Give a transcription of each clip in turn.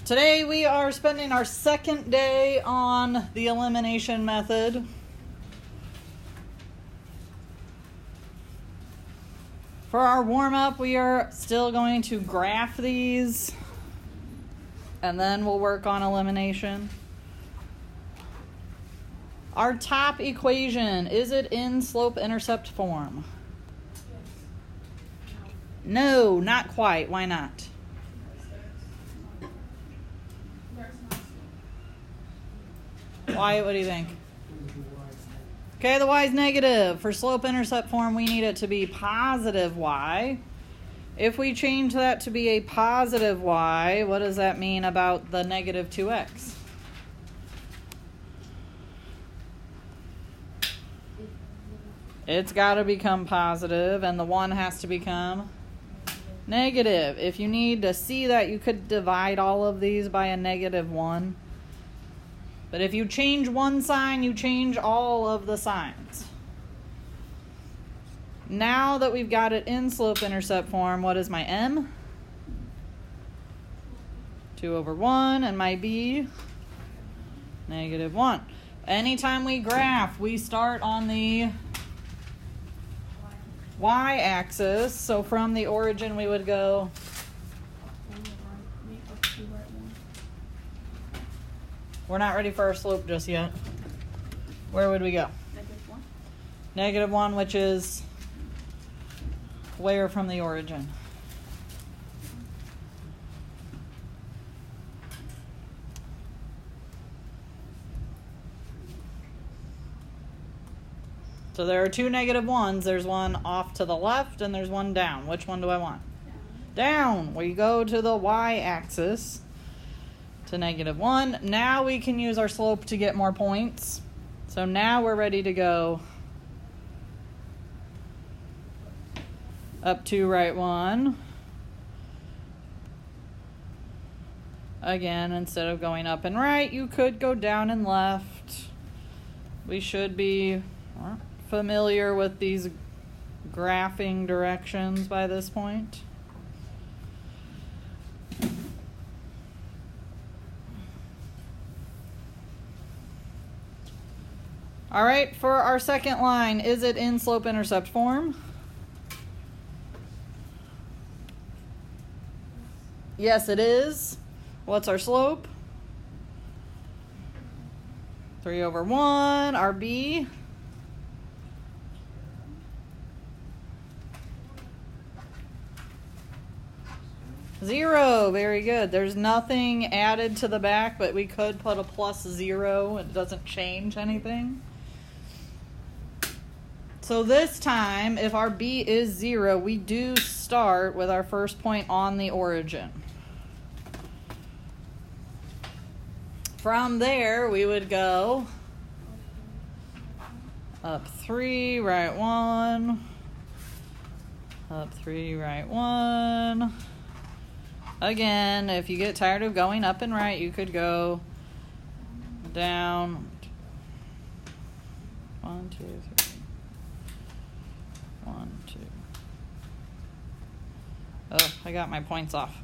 Today we are spending our second day on the elimination method. For our warm-up, we are still going to graph these, and then we'll work on elimination. Our top equation, is it in slope-intercept form? No, not quite. Why not? Why? What do you think? Okay, the y is negative. For slope-intercept form, we need it to be positive y. If we change that to be a positive y, what does that mean about the negative 2x? It's got to become positive, and the 1 has to become negative. If you need to see that, you could divide all of these by a negative 1. But if you change one sign, you change all of the signs. Now that we've got it in slope-intercept form, what is my m? 2 over 1, and my b? Negative 1. Anytime we graph, we start on the y-axis. So from the origin, we would go we're not ready for our slope just yet. Where would we go? Negative 1. Negative 1, which is where from the origin? So there are two negative 1s. There's one off to the left and there's one down. Which one do I want? Down. We go to the y-axis. To negative 1. Now we can use our slope to get more points. So now we're ready to go up to right 1. Again, instead of going up and right, you could go down and left. We should be familiar with these graphing directions by this point. All right, for our second line, is it in slope-intercept form? Yes, it is. What's our slope? 3 over 1. Our b? Zero. Very good. There's nothing added to the back, but we could put a plus 0. It doesn't change anything. So this time, if our b is 0, we do start with our first point on the origin. From there, we would go up 3, right 1, up 3, right 1. Again, if you get tired of going up and right, you could go down 1, 2, 3. 1, 2. Oh, I got my points off.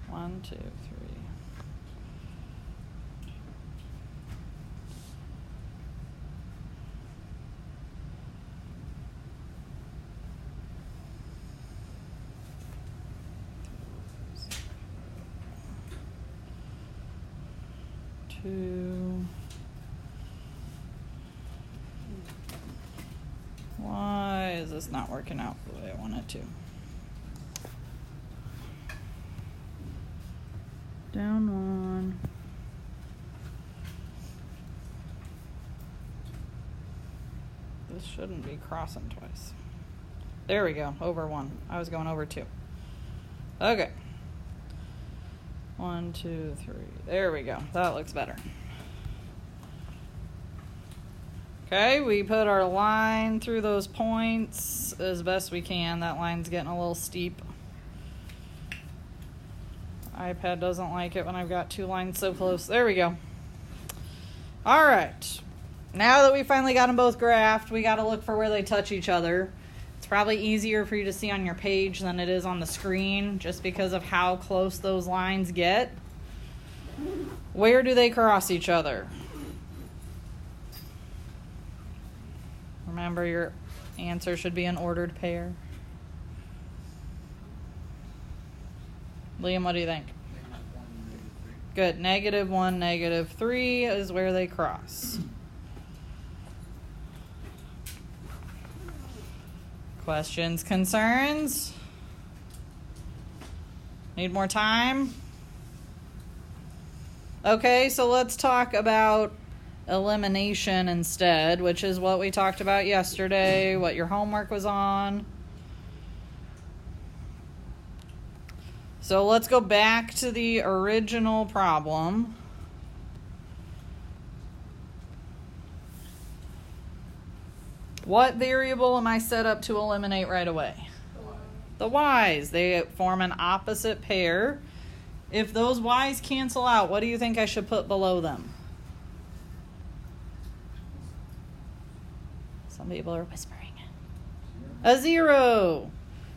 1, 2, 3. 2. Why is this not working out the way I want it to? Down 1. This shouldn't be crossing twice. There we go, over 1. I was going over 2. Okay. 1, 2, 3. There we go. That looks better. Okay, we put our line through those points as best we can. That line's getting a little steep. iPad doesn't like it when I've got two lines so close. There we go. All right. Now that we finally got them both graphed, we got to look for where they touch each other. It's It's probably easier for you to see on your page than it is on the screen, just because of how close those lines get. Where do they cross each other? Remember, your answer should be an ordered pair. Liam, what do you think? Good. -1, -3 is where they cross. Questions, concerns? Need more time? Okay, so let's talk about elimination instead, which is what we talked about yesterday, what your homework was on. So let's go back to the original problem. What variable am I set up to eliminate right away? The y's. They form an opposite pair. If those y's cancel out, what do you think I should put below them? Some people are whispering. A 0.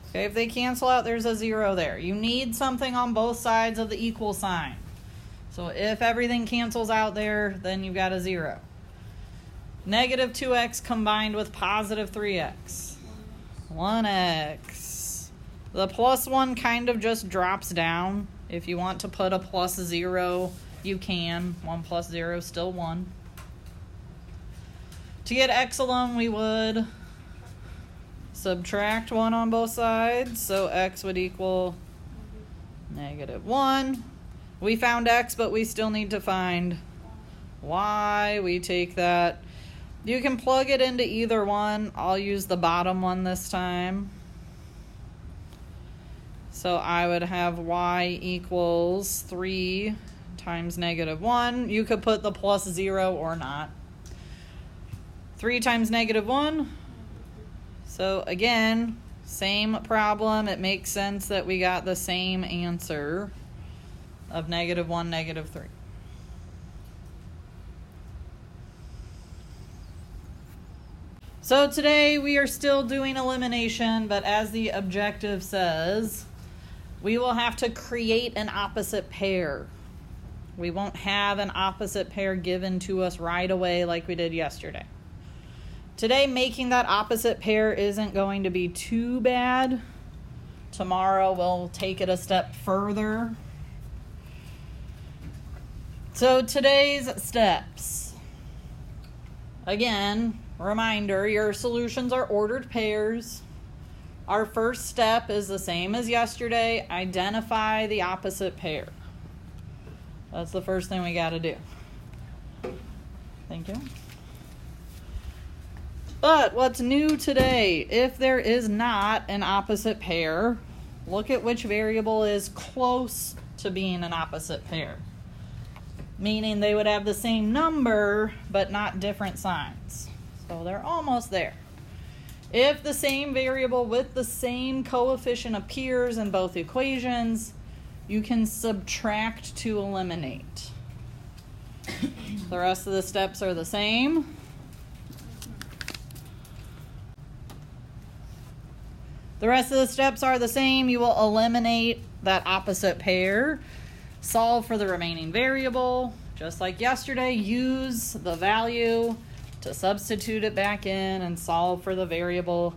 Okay, if they cancel out, there's a 0 there. You need something on both sides of the equal sign. So if everything cancels out there, then you've got a 0. -2x combined with +3x. 1x. The +1 kind of just drops down. If you want to put a +0, you can. 1 + 0 is still 1. To get x alone, we would subtract 1 on both sides. So x would equal -1. We found x, but we still need to find y. We take that. You can plug it into either one. I'll use the bottom one this time. So I would have y equals 3 times -1. You could put the +0 or not. 3 times -1. So again, same problem. It makes sense that we got the same answer of -1, -3. So today we are still doing elimination, but as the objective says, we will have to create an opposite pair. We won't have an opposite pair given to us right away like we did yesterday. Today, making that opposite pair isn't going to be too bad. Tomorrow, we'll take it a step further. So today's steps. Again, reminder, your solutions are ordered pairs. Our first step is the same as yesterday. Identify the opposite pair. That's the first thing we got to do. Thank you. But what's new today, if there is not an opposite pair, look at which variable is close to being an opposite pair. Meaning they would have the same number, but not different signs. So they're almost there. If the same variable with the same coefficient appears in both equations, you can subtract to eliminate. The rest of the steps are the same. The rest of the steps are the same. You will eliminate that opposite pair. Solve for the remaining variable. Just like yesterday, use the value to substitute it back in and solve for the variable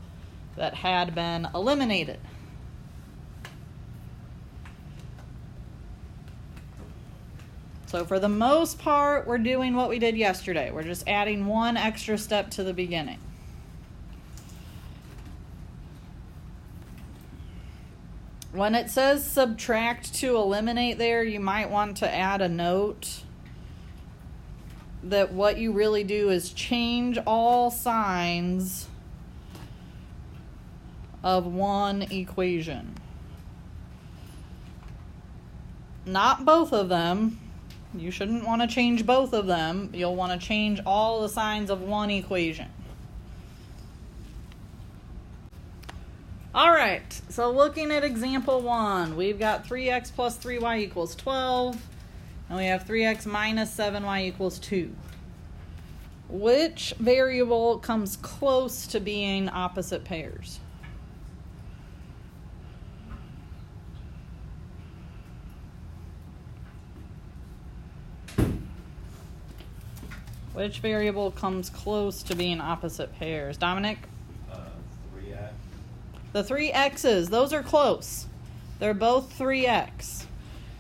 that had been eliminated. So for the most part, we're doing what we did yesterday. We're just adding one extra step to the beginning. When it says subtract to eliminate there, you might want to add a note that what you really do is change all signs of one equation. Not both of them. You shouldn't want to change both of them. You'll want to change all the signs of one equation. All right, so looking at example 1, we've got 3x plus 3y equals 12, and we have 3x minus 7y equals 2. Which variable comes close to being opposite pairs? Which variable comes close to being opposite pairs? Dominic? 3x. The 3x's, those are close. They're both 3x.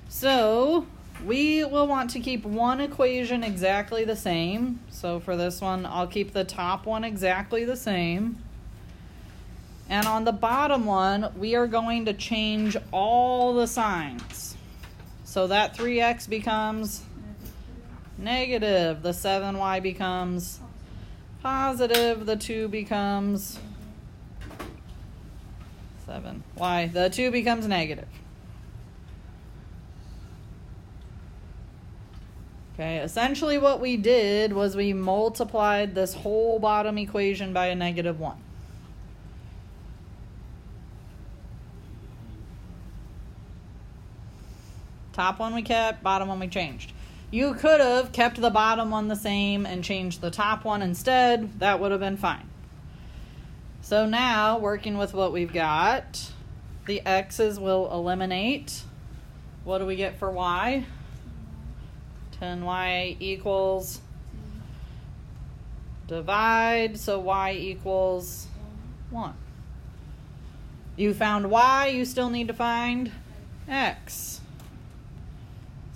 So we will want to keep one equation exactly the same. So for this one, I'll keep the top one exactly the same. And on the bottom one, we are going to change all the signs. So that 3x becomes negative. The 7y becomes positive. The 2 becomes 7y. The 2 becomes negative. Okay, essentially what we did was we multiplied this whole bottom equation by a negative 1. Top one we kept, bottom one we changed. You could have kept the bottom one the same and changed the top one instead. That would have been fine. So now, working with what we've got, the x's will eliminate. What do we get for y? 10y equals divide, so y equals 1. You found y, you still need to find x.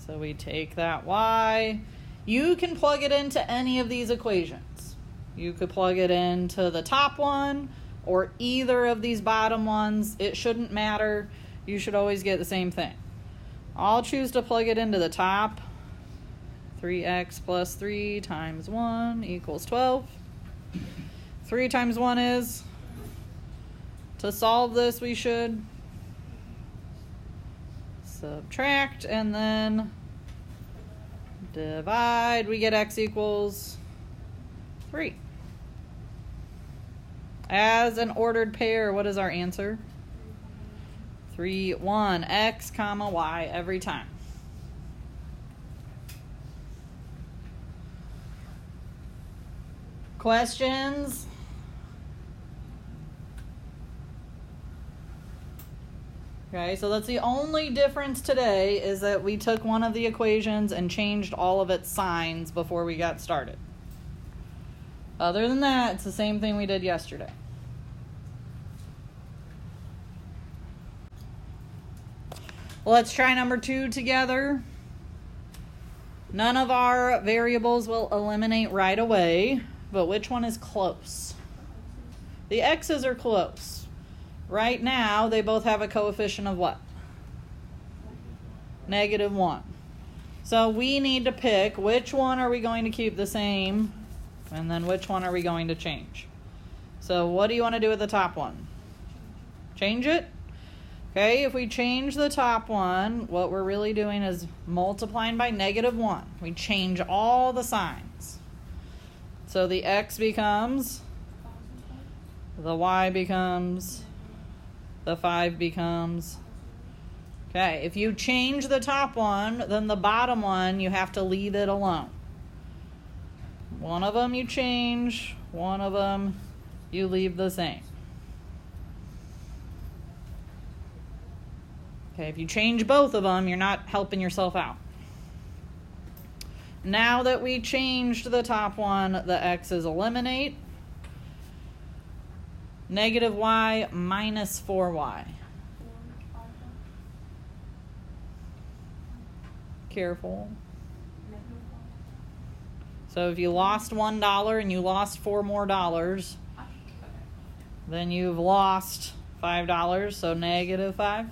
So we take that y. You can plug it into any of these equations. You could plug it into the top one or either of these bottom ones. It shouldn't matter. You should always get the same thing. I'll choose to plug it into the top. 3x plus 3 times 1 equals 12. 3 times 1 is, to solve this we should subtract and then divide. We get x equals 3. As an ordered pair, what is our answer? 3, 1, x comma y every time. Questions? Okay, so that's the only difference today, is that we took one of the equations and changed all of its signs before we got started. Other than that, it's the same thing we did yesterday. Let's try number 2 together. None of our variables will eliminate right away, but which one is close? The x's are close. Right now, they both have a coefficient of what? Negative 1. So we need to pick which one are we going to keep the same, and then which one are we going to change. So what do you want to do with the top one? Change it? Okay, if we change the top one, what we're really doing is multiplying by negative 1. We change all the signs. So the x becomes, the y becomes, the 5 becomes. Okay, if you change the top one, then the bottom one, you have to leave it alone. One of them you change, one of them you leave the same. Okay, if you change both of them, you're not helping yourself out. Now that we changed the top one, the x's eliminate. Negative y minus 4y. Careful. So if you lost $1 and you lost $4 more, then you've lost $5, so negative 5.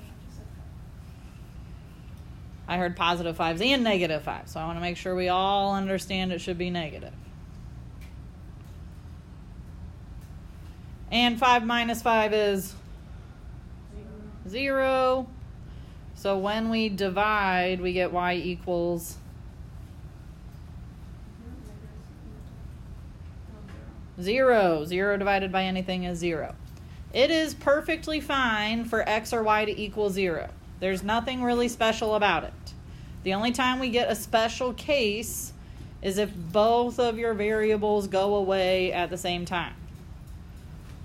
I heard positive 5s and negative 5, so I want to make sure we all understand it should be negative. And 5 minus 5 is 0. So when we divide, we get y equals 0. 0 divided by anything is 0. It is perfectly fine for x or y to equal 0. There's nothing really special about it. The only time we get a special case is if both of your variables go away at the same time.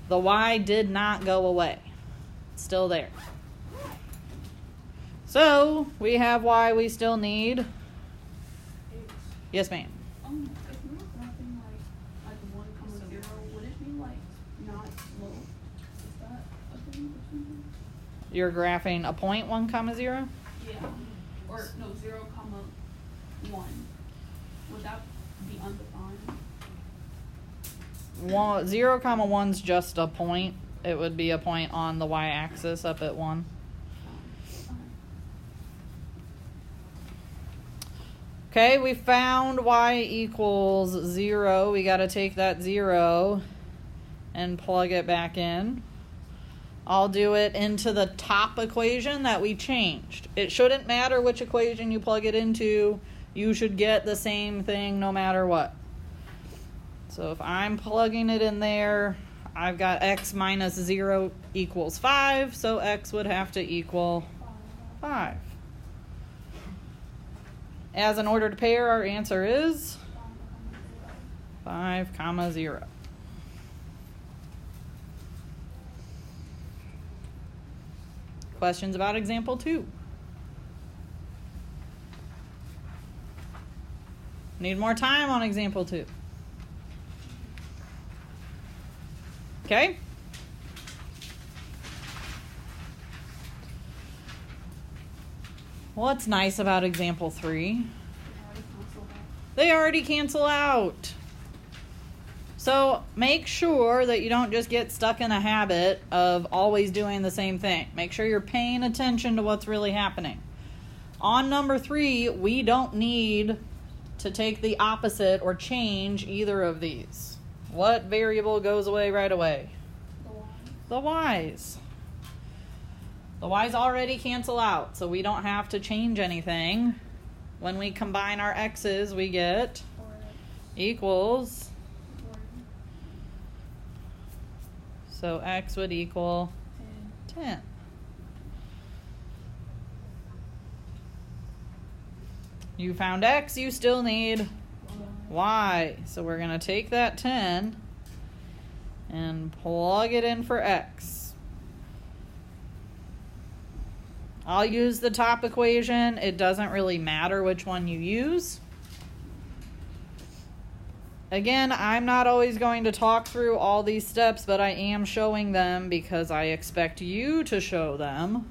The y did not go away. It's still there. So we have y we still need. Yes, ma'am. It's not that You're graphing a point 1, 0? Yeah. Or no, 0, 1. Would that be undefined? 0, 1's just a point. It would be a point on the y-axis up at 1. Okay, we found y equals 0. We got to take that 0 and plug it back in. I'll do it into the top equation that we changed. It shouldn't matter which equation you plug it into. You should get the same thing no matter what. So if I'm plugging it in there, I've got x minus 0 equals 5, so x would have to equal 5. As an ordered pair, our answer is 5, 0. Questions about example 2? Need more time on example 2. Okay? What's nice about example 3? They already cancel out. So make sure that you don't just get stuck in a habit of always doing the same thing. Make sure you're paying attention to what's really happening. On number 3, we don't need to take the opposite or change either of these. What variable goes away right away? The y's. The y's already cancel out, so we don't have to change anything. When we combine our x's, we get equals. So x would equal 10. You found x, you still need y. So we're going to take that 10 and plug it in for x. I'll use the top equation. It doesn't really matter which one you use. Again, I'm not always going to talk through all these steps, but I am showing them because I expect you to show them.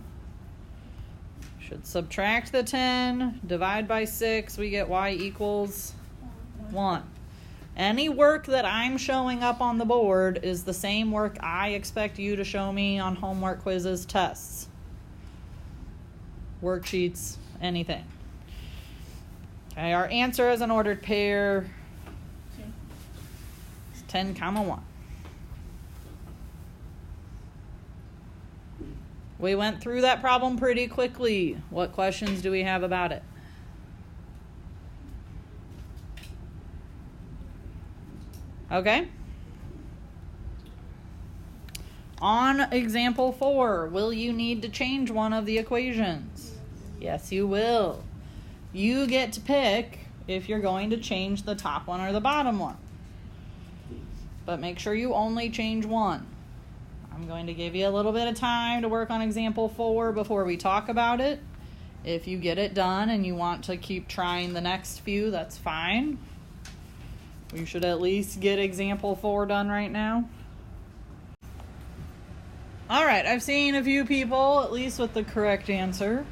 Should subtract the 10, divide by 6, we get y equals 1. Any work that I'm showing up on the board is the same work I expect you to show me on homework, quizzes, tests, worksheets, anything. Okay, our answer is an ordered pair. 10, 1. We went through that problem pretty quickly. What questions do we have about it? Okay. On example 4, will you need to change one of the equations? Yes, you will. You get to pick if you're going to change the top one or the bottom one. But make sure you only change one. I'm going to give you a little bit of time to work on example 4 before we talk about it. If you get it done and you want to keep trying the next few, that's fine. We should at least get example 4 done right now. All right, I've seen a few people, at least with the correct answer.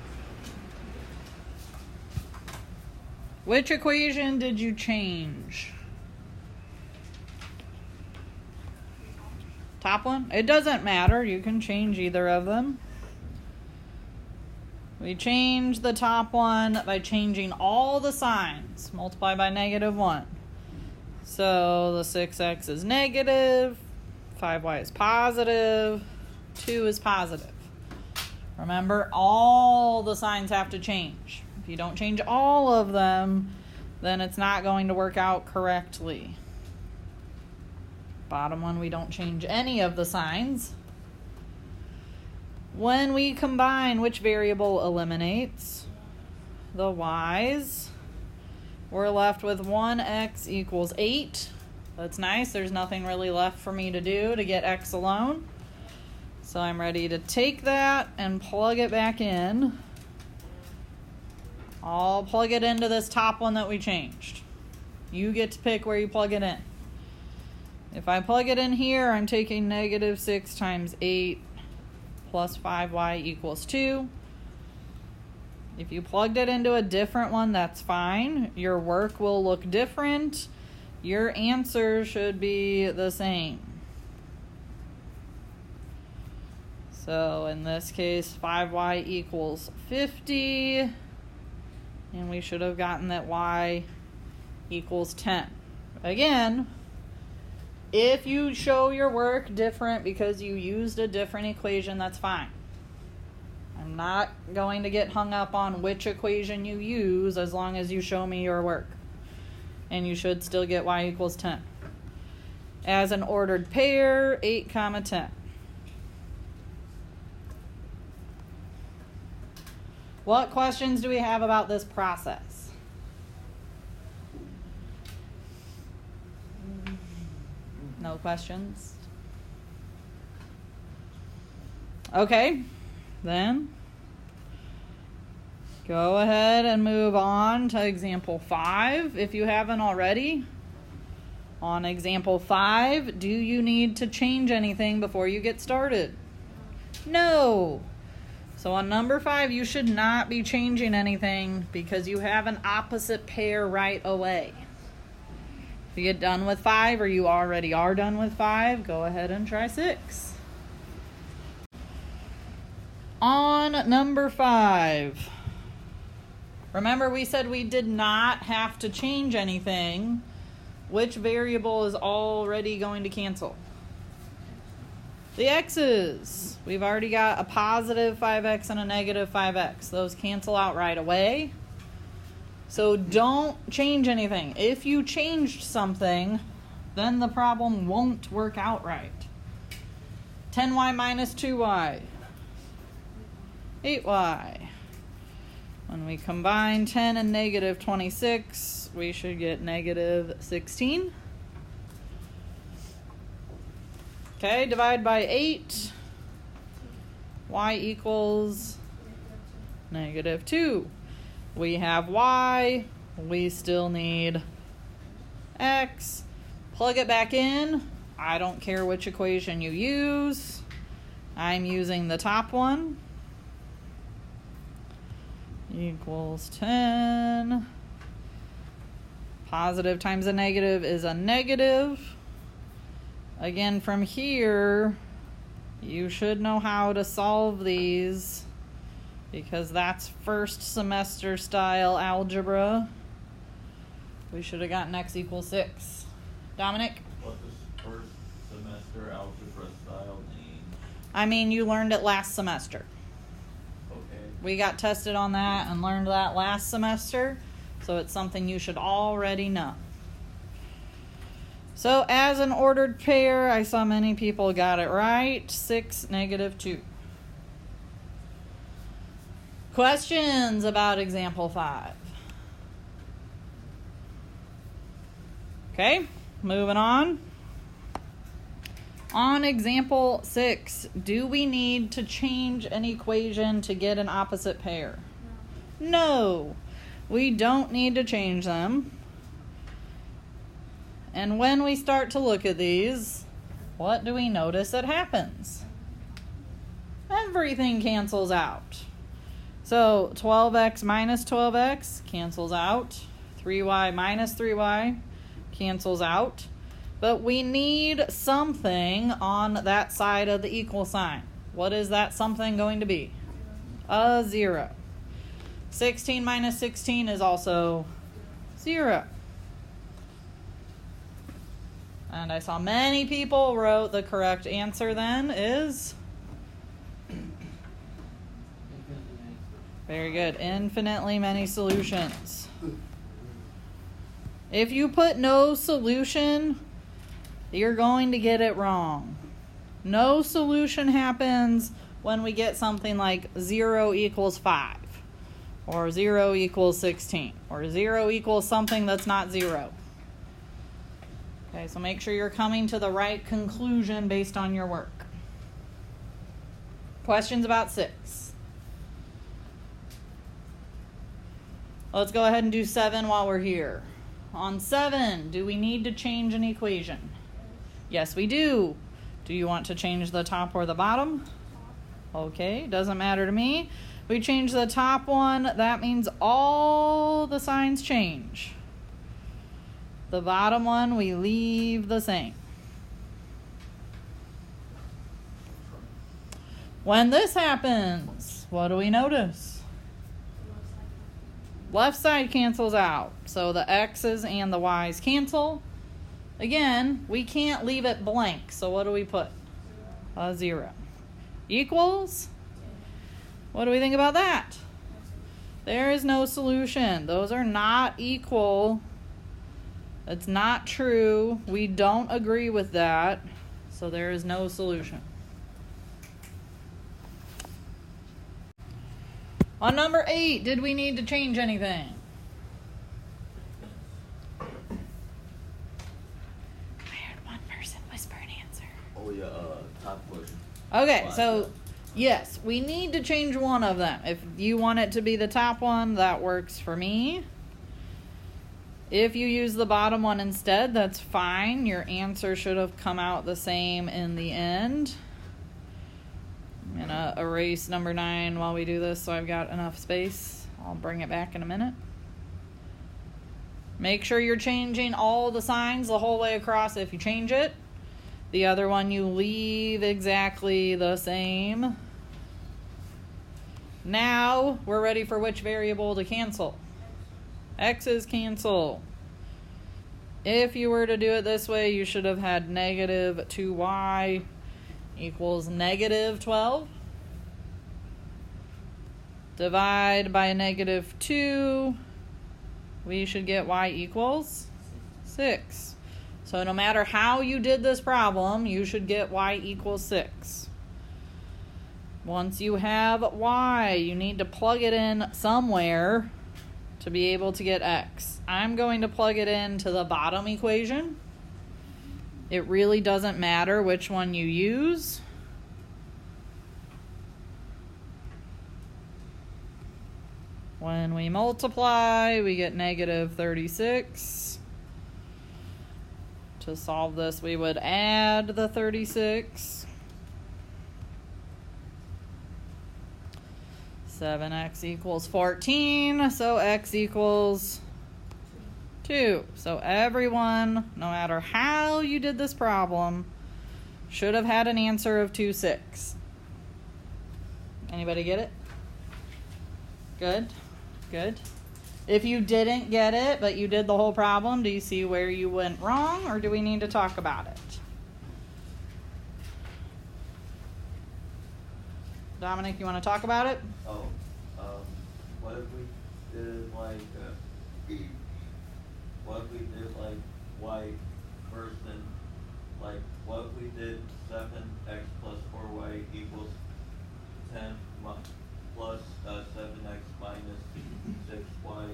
Which equation did you change? Top one? It doesn't matter. You can change either of them. We change the top one by changing all the signs. Multiply by -1. So the 6x is negative, 5y is positive, 2 is positive. Remember, all the signs have to change. If you don't change all of them, then it's not going to work out correctly. Bottom one, we don't change any of the signs. When we combine, which variable eliminates? The y's. We're left with 1x equals 8. That's nice. There's nothing really left for me to do to get x alone. So I'm ready to take that and plug it back in. I'll plug it into this top one that we changed. You get to pick where you plug it in. If I plug it in here, I'm taking -6 times 8 plus 5y equals 2. If you plugged it into a different one, that's fine. Your work will look different. Your answer should be the same. So in this case, 5y equals 50. And we should have gotten that y equals 10. Again, if you show your work different because you used a different equation, that's fine. I'm not going to get hung up on which equation you use as long as you show me your work. And you should still get y equals 10. As an ordered pair, 8, 10. What questions do we have about this process? No questions? Okay, then go ahead and move on to example 5 if you haven't already. On example 5, do you need to change anything before you get started? No. So on number 5, you should not be changing anything because you have an opposite pair right away. If you get done with 5 or you already are done with 5, go ahead and try 6. On number 5, remember we said we did not have to change anything. Which variable is already going to cancel? The x's. We've already got a positive 5x and a negative 5x. Those cancel out right away. So don't change anything. If you changed something, then the problem won't work out right. 10y minus 2y. 8y. When we combine 10 and negative 26, we should get negative 16. Okay, divide by 8. Y equals negative 2. We have y. We still need x. Plug it back in. I don't care which equation you use. I'm using the top one. Equals 10. Positive times a negative is a negative. Again, from here, you should know how to solve these because that's first semester style algebra. We should have gotten x equals 6. Dominic? What does first semester algebra style mean? I mean, you learned it last semester. Okay. We got tested on that and learned that last semester, so it's something you should already know. So as an ordered pair, I saw many people got it right. 6, negative 2. Questions about example 5? Okay, moving on. On example 6, do we need to change an equation to get an opposite pair? No, we don't need to change them. And when we start to look at these, what do we notice that happens? Everything cancels out. So 12x minus 12x cancels out. 3y minus 3y cancels out. But we need something on that side of the equal sign. What is that something going to be? A 0. 16 minus 16 is also 0. And I saw many people wrote the correct answer then is... Very good. Infinitely many solutions. If you put no solution, you're going to get it wrong. No solution happens when we get something like 0 equals 5, or 0 equals 16, or 0 equals something that's not 0. Okay, so make sure you're coming to the right conclusion based on your work. Questions about 6? Let's go ahead and do 7 while we're here. On 7, do we need to change an equation? Yes, we do. Do you want to change the top or the bottom? Okay, doesn't matter to me. We change the top one. That means all the signs change. The bottom one we leave the same. When this happens, what do we notice? Left side cancels out. So the x's and the y's cancel. Again, we can't leave it blank. So what do we put? A 0. Equals? What do we think about that? There is no solution. Those are not equal. It's not true. We don't agree with that. So there is no solution. On number 8, did we need to change anything? I heard one person whisper an answer. Oh yeah, top question. Okay, so yes, we need to change one of them. If you want it to be the top one, that works for me. If you use the bottom one instead, that's fine. Your answer should have come out the same in the end. I'm going to erase number 9 while we do this so I've got enough space. I'll bring it back in a minute. Make sure you're changing all the signs the whole way across if you change it. The other one you leave exactly the same. Now we're ready for which variable to cancel? X's cancel. If you were to do it this way, you should have had negative 2y equals negative 12. Divide by negative 2. We should get y equals 6. So no matter how you did this problem, you should get y equals 6. Once you have y, you need to plug it in somewhere to be able to get x. I'm going to plug it into the bottom equation. It really doesn't matter which one you use. When we multiply, we get negative 36. To solve this, we would add the 36. 7x equals 14, so x equals 2. So everyone, no matter how you did this problem, should have had an answer of 2, 6. Anybody get it? Good? Good. If you didn't get it, but you did the whole problem, do you see where you went wrong, or do we need to talk about it? Dominic, you want to talk about it? Oh, what if we did like, what if we did like y first and like, what if we did 7x plus 4y equals 10 plus 7x minus 6y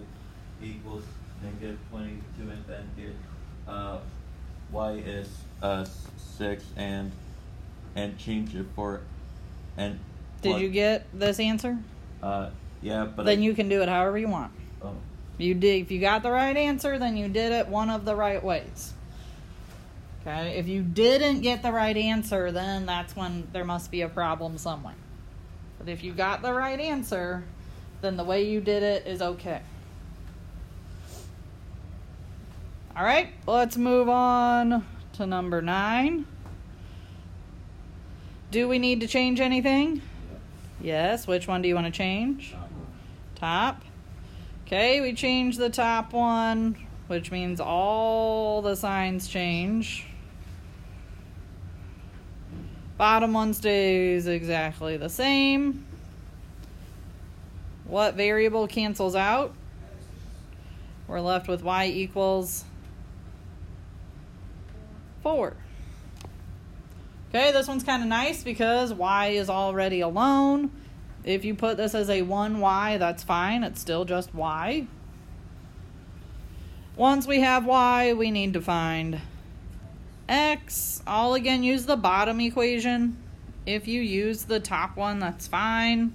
equals negative 22, and then get y is 6 and change it for and. Did you get this answer? Yeah, but then you can do it however you want. Oh. You did. If you got the right answer, then you did it one of the right ways. Okay. If you didn't get the right answer, then that's when there must be a problem somewhere. But if you got the right answer, then the way you did it is okay. All right. Let's move on to number 9. Do we need to change anything? Yes. Which one do you want to change? Top. Okay, we change the top one, which means all the signs change. Bottom one stays exactly the same. What variable cancels out? We're left with y equals 4. Okay, this one's kind of nice because y is already alone. If you put this as a 1y, that's fine. It's still just y. Once we have y, we need to find x. I'll again use the bottom equation. If you use the top one, that's fine,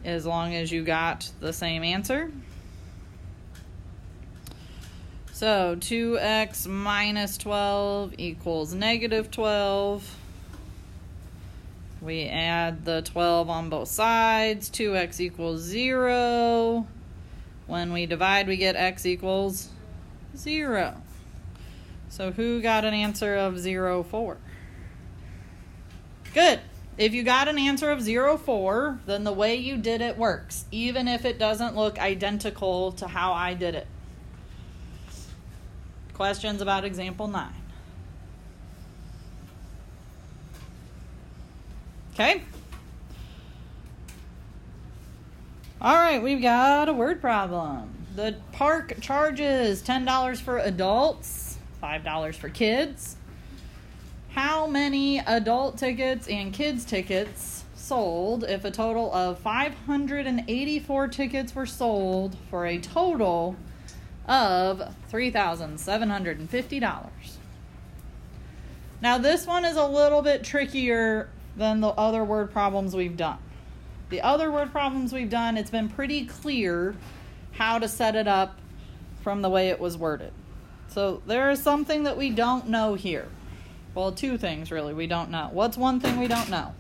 as long as you got the same answer. So 2x minus 12 equals negative 12. We add the 12 on both sides. 2x equals 0. When we divide, we get x equals 0. So who got an answer of 0, 4? Good. If you got an answer of 0, 4, then the way you did it works, even if it doesn't look identical to how I did it. Questions about example 9? Okay. All right, we've got a word problem. The park charges $10 for adults, $5 for kids. How many adult tickets and kids tickets sold if a total of 584 tickets were sold for a total of $3,750? Now this one is a little bit trickier than the other word problems we've done. The other word problems we've done, it's been pretty clear how to set it up from the way it was worded. So there is something that we don't know here. Well, two things really we don't know. What's one thing we don't know?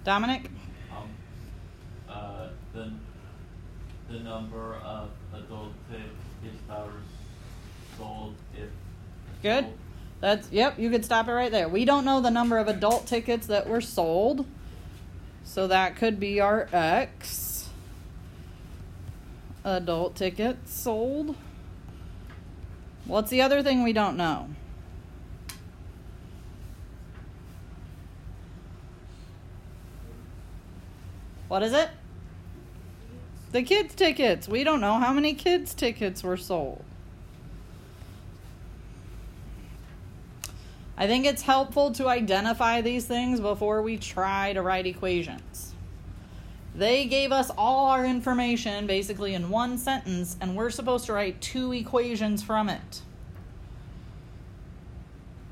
Dominic? The number of adult tickets that were sold if Good. sold. That's, yep, you could stop it right there. We don't know the number of adult tickets that were sold. So that could be our X. Adult tickets sold. What's the other thing we don't know? What is it? The kids' tickets. We don't know how many kids' tickets were sold. I think it's helpful to identify these things before we try to write equations. They gave us all our information basically in one sentence, and we're supposed to write 2 equations from it.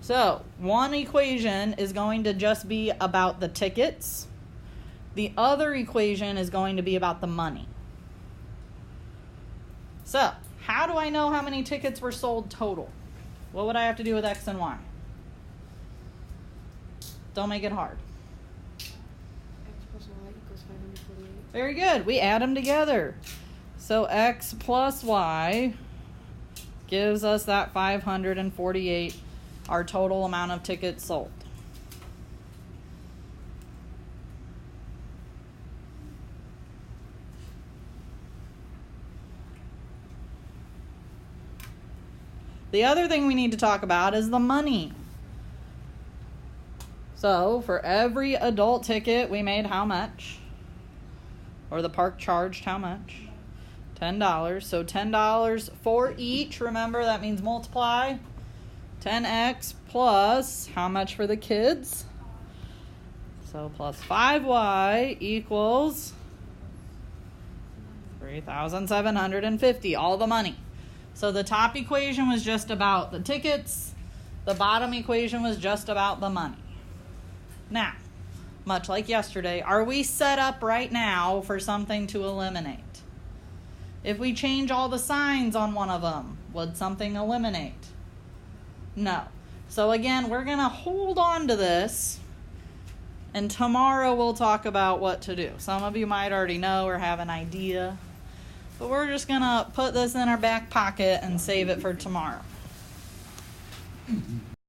So, one equation is going to just be about the tickets. The other equation is going to be about the money. So, how do I know how many tickets were sold total? What would I have to do with X and Y? Don't make it hard. X plus Y equals 548. Very good. We add them together. So X plus Y gives us that 548, our total amount of tickets sold. The other thing we need to talk about is the money. So, for every adult ticket, we made how much? Or the park charged how much? $10. So, $10 for each. Remember, that means multiply. 10x plus how much for the kids? So, plus 5y equals 3,750. All the money. So, the top equation was just about the tickets. The bottom equation was just about the money. Now, much like yesterday, are we set up right now for something to eliminate? If we change all the signs on one of them, would something eliminate? No. So again, we're going to hold on to this, and tomorrow we'll talk about what to do. Some of you might already know or have an idea, but we're just going to put this in our back pocket and save it for tomorrow.